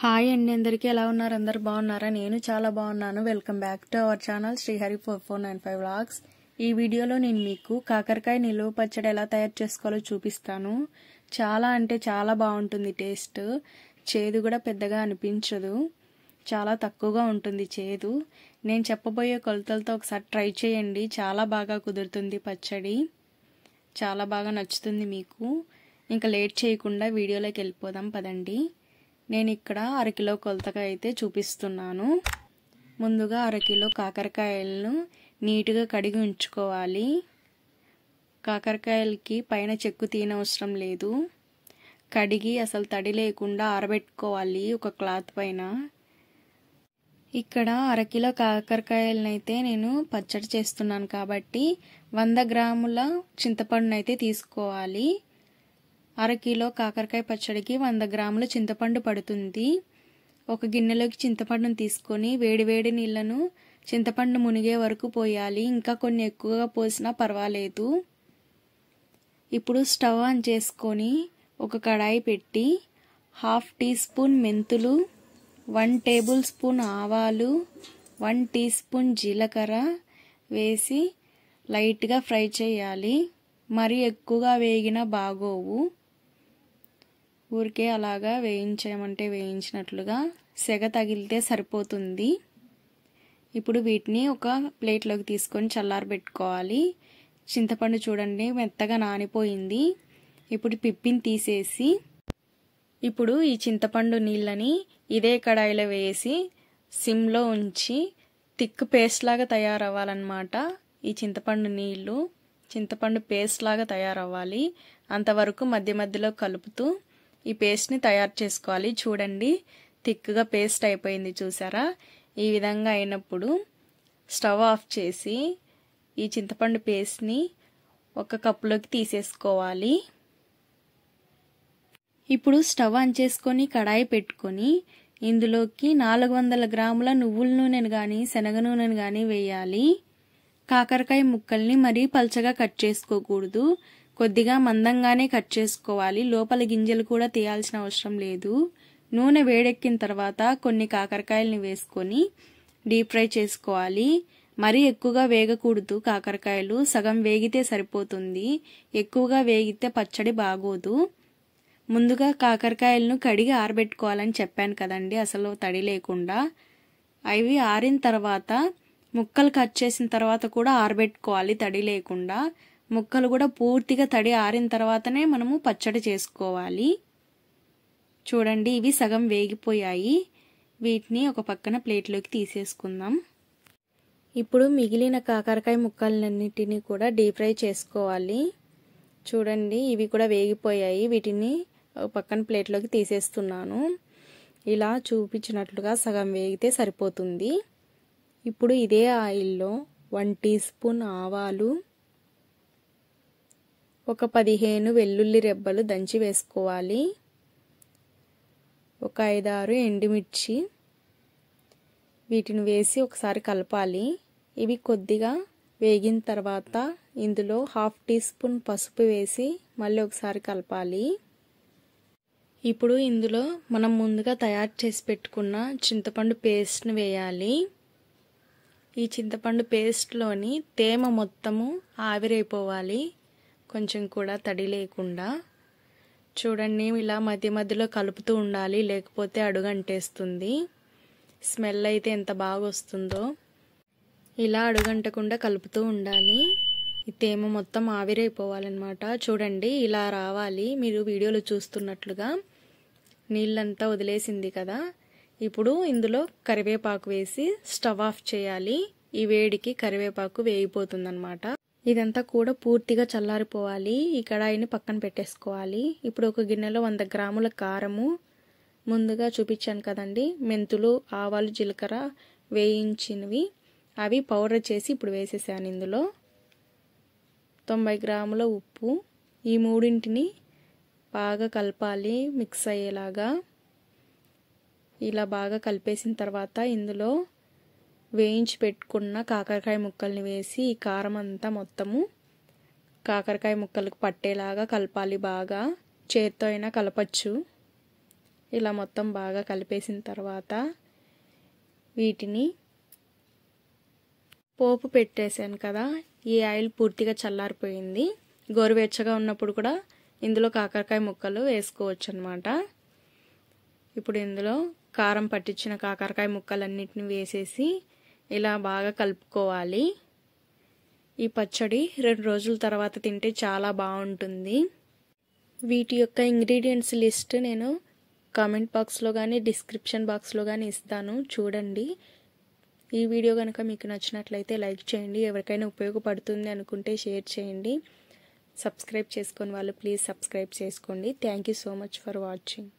Hi అండి, అందరికీ ఎలా ఉన్నారు? అందరు బాగున్నారా? నేను చాలా బాగున్నాను. Welcome back to our channel Srihari 4495 vlogs. ఈ వీడియోలో నేను మీకు కాకరకాయ నిలువ పచ్చడి ఎలా తయారు చేసుకోవాలో చూపిస్తాను. చాలా అంటే చాలా బాగుంటుంది. టేస్ట్ చేదు కూడా పెద్దగా అనిపించదు, చాలా తక్కువగా ఉంటుంది చేదు. నేను చెప్పబోయే కొలతలతో ఒకసారి ట్రై చేయండి, చాలా బాగా కుదురుతుంది పచ్చడి, చాలా బాగా నచ్చుతుంది మీకు. ఇంకా లేట్ చేయకుండా వీడియోలోకి వెళ్ళిపోదాం పదండి. నేను ఇక్కడ అరకిలో కొలతగా అయితే చూపిస్తున్నాను. ముందుగా అరకిలో కాకరకాయలను నీట్గా కడిగి ఉంచుకోవాలి. కాకరకాయలకి పైన చెక్కు తీయనవసరం లేదు. కడిగి అసలు తడి లేకుండా ఆరబెట్టుకోవాలి ఒక క్లాత్ పైన. ఇక్కడ అరకిలో కాకరకాయలనైతే నేను పచ్చడి చేస్తున్నాను కాబట్టి 100 గ్రాముల చింతపండునైతే తీసుకోవాలి. అరకిలో కాకరకాయ పచ్చడికి 100 గ్రాముల చింతపండు పడుతుంది. ఒక గిన్నెలోకి చింతపండును తీసుకొని వేడివేడి నీళ్లను చింతపండు మునిగే వరకు పోయాలి. ఇంకా కొన్ని ఎక్కువగా పోసినా పర్వాలేదు. ఇప్పుడు స్టవ్ ఆన్ చేసుకొని ఒక కడాయి పెట్టి 1/2 టీ స్పూన్ మెంతులు, 1 టేబుల్ స్పూన్ ఆవాలు, 1 టీ స్పూన్ జీలకర్ర వేసి లైట్గా ఫ్రై చేయాలి. మరి ఎక్కువగా వేగినా బాగోవు. ఊరికే అలాగా వేయించామంటే వేయించినట్లుగా సెగ తగిలితే సరిపోతుంది. ఇప్పుడు వీటిని ఒక ప్లేట్లోకి తీసుకొని చల్లారబెట్టుకోవాలి. చింతపండు చూడండి మెత్తగా నానిపోయింది. ఇప్పుడు పిప్పిని తీసేసి ఇప్పుడు ఈ చింతపండు నీళ్ళని ఇదే కడాయిలో వేసి సిమ్లో ఉంచి థిక్ పేస్ట్ లాగా తయారవ్వాలన్నమాట. ఈ చింతపండు నీళ్ళు చింతపండు పేస్ట్ లాగా తయారవ్వాలి. అంతవరకు మధ్య మధ్యలో కలుపుతూ ఈ పేస్ట్ని తయారు చేసుకోవాలి. చూడండి థిక్గా పేస్ట్ అయిపోయింది చూసారా? ఈ విధంగా అయినప్పుడు స్టవ్ ఆఫ్ చేసి ఈ చింతపండు పేస్ట్ని ఒక కప్పులోకి తీసేసుకోవాలి. ఇప్పుడు స్టవ్ ఆన్ చేసుకొని కడాయి పెట్టుకొని ఇందులోకి 400 గ్రాముల నువ్వుల నూనెను కానీ శనగ నూనెను కానీ వేయాలి. కాకరకాయ ముక్కల్ని మరీ పల్చగా కట్ చేసుకోకూడదు, కొద్దిగా మందంగానే కట్ చేసుకోవాలి. లోపల గింజలు కూడా తీయాల్సిన అవసరం లేదు. నూనె వేడెక్కిన తర్వాత కొన్ని కాకరకాయలని వేసుకొని డీప్ ఫ్రై చేసుకోవాలి. మరీ ఎక్కువగా వేగకూడదు. కాకరకాయలు సగం వేగితే సరిపోతుంది. ఎక్కువగా వేగితే పచ్చడి బాగోదు. ముందుగా కాకరకాయలను కడిగి ఆరబెట్టుకోవాలని చెప్పాను కదండి, అసలు తడి లేకుండా. అవి ఆరిన తర్వాత ముక్కలు కట్ చేసిన తర్వాత కూడా ఆరబెట్టుకోవాలి తడి లేకుండా. ముక్కలు కూడా పూర్తిగా తడి ఆరిన తర్వాతనే మనము పచ్చడి చేసుకోవాలి. చూడండి ఇవి సగం వేగిపోయాయి. వీటిని ఒక పక్కన ప్లేట్లోకి తీసేసుకుందాం. ఇప్పుడు మిగిలిన కాకరకాయ ముక్కలన్నిటినీ కూడా డీప్ ఫ్రై చేసుకోవాలి. చూడండి ఇవి కూడా వేగిపోయాయి. వీటిని ఒక పక్కన ప్లేట్లోకి తీసేస్తున్నాను. ఇలా చూపించినట్లుగా సగం వేగితే సరిపోతుంది. ఇప్పుడు ఇదే ఆయిల్లో 1 టీ స్పూన్ ఆవాలు, ఒక 15 వెల్లుల్లి రెబ్బలు దంచి వేసుకోవాలి. ఒక 5-6 ఎండుమిర్చి వీటిని వేసి ఒకసారి కలపాలి. ఇవి కొద్దిగా వేగిన తర్వాత ఇందులో 1/2 టీ స్పూన్ పసుపు వేసి మళ్ళీ ఒకసారి కలపాలి. ఇప్పుడు ఇందులో మనం ముందుగా తయారు చేసి పెట్టుకున్న చింతపండు పేస్ట్ని వేయాలి. ఈ చింతపండు పేస్ట్లోని తేమ మొత్తము ఆవిరైపోవాలి, కొంచెం కూడా తడి లేకుండా. చూడండి ఇలా మధ్య మధ్యలో కలుపుతూ ఉండాలి, లేకపోతే అడుగంటేస్తుంది. స్మెల్ అయితే ఎంత బాగా వస్తుందో. ఇలా అడుగంటకుండా కలుపుతూ ఉండాలి. ఈ తేమ మొత్తం ఆవిరైపోవాలన్నమాట. చూడండి ఇలా రావాలి. మీరు వీడియోలో చూస్తున్నట్లుగా నీళ్ళంతా వదిలేసింది కదా. ఇప్పుడు ఇందులో కరివేపాకు వేసి స్టవ్ ఆఫ్ చేయాలి. ఈ వేడికి కరివేపాకు వేగిపోతుందన్నమాట. ఇదంతా కూడా పూర్తిగా చల్లారిపోవాలి. ఈ కడాయిని పక్కన పెట్టేసుకోవాలి. ఇప్పుడు ఒక గిన్నెలో 100 గ్రాముల కారము, ముందుగా చూపించాను కదండి మెంతులు, ఆవాలు, జీలకర్ర వేయించినవి, అవి పౌడర్ చేసి ఇప్పుడు వేసేసాను. ఇందులో 90 గ్రాముల ఉప్పు. ఈ మూడింటిని బాగా కలపాలి మిక్స్ అయ్యేలాగా. ఇలా బాగా కలిపేసిన తర్వాత ఇందులో వేయించి పెట్టుకున్న కాకరకాయ ముక్కల్ని వేసి ఈ కారం అంతా మొత్తము కాకరకాయ ముక్కలకు పట్టేలాగా కలపాలి. బాగా చేత్తో అయినా కలపచ్చు. ఇలా మొత్తం బాగా కలిపేసిన తర్వాత వీటిని పోపు పెట్టేశాను కదా, ఈ ఆయిల్ పూర్తిగా చల్లారిపోయింది. గోరువెచ్చగా ఉన్నప్పుడు కూడా ఇందులో కాకరకాయ ముక్కలు వేసుకోవచ్చు అన్నమాట. ఇప్పుడు ఇందులో కారం పట్టించిన కాకరకాయ ముక్కలన్నిటిని వేసేసి ఇలా బాగా కలుపుకోవాలి. ఈ పచ్చడి 2 రోజుల తర్వాత తింటే చాలా బాగుంటుంది. వీటి యొక్క ఇంగ్రీడియంట్స్ లిస్ట్ నేను కామెంట్ బాక్స్లో కానీ డిస్క్రిప్షన్ బాక్స్లో కానీ ఇస్తాను, చూడండి. ఈ వీడియో కనుక మీకు నచ్చినట్లయితే లైక్ చేయండి. ఎవరికైనా ఉపయోగపడుతుంది అనుకుంటే షేర్ చేయండి. సబ్స్క్రైబ్ చేసుకొని వాళ్ళు ప్లీజ్ సబ్స్క్రైబ్ చేసుకోండి. Thank you so much for watching.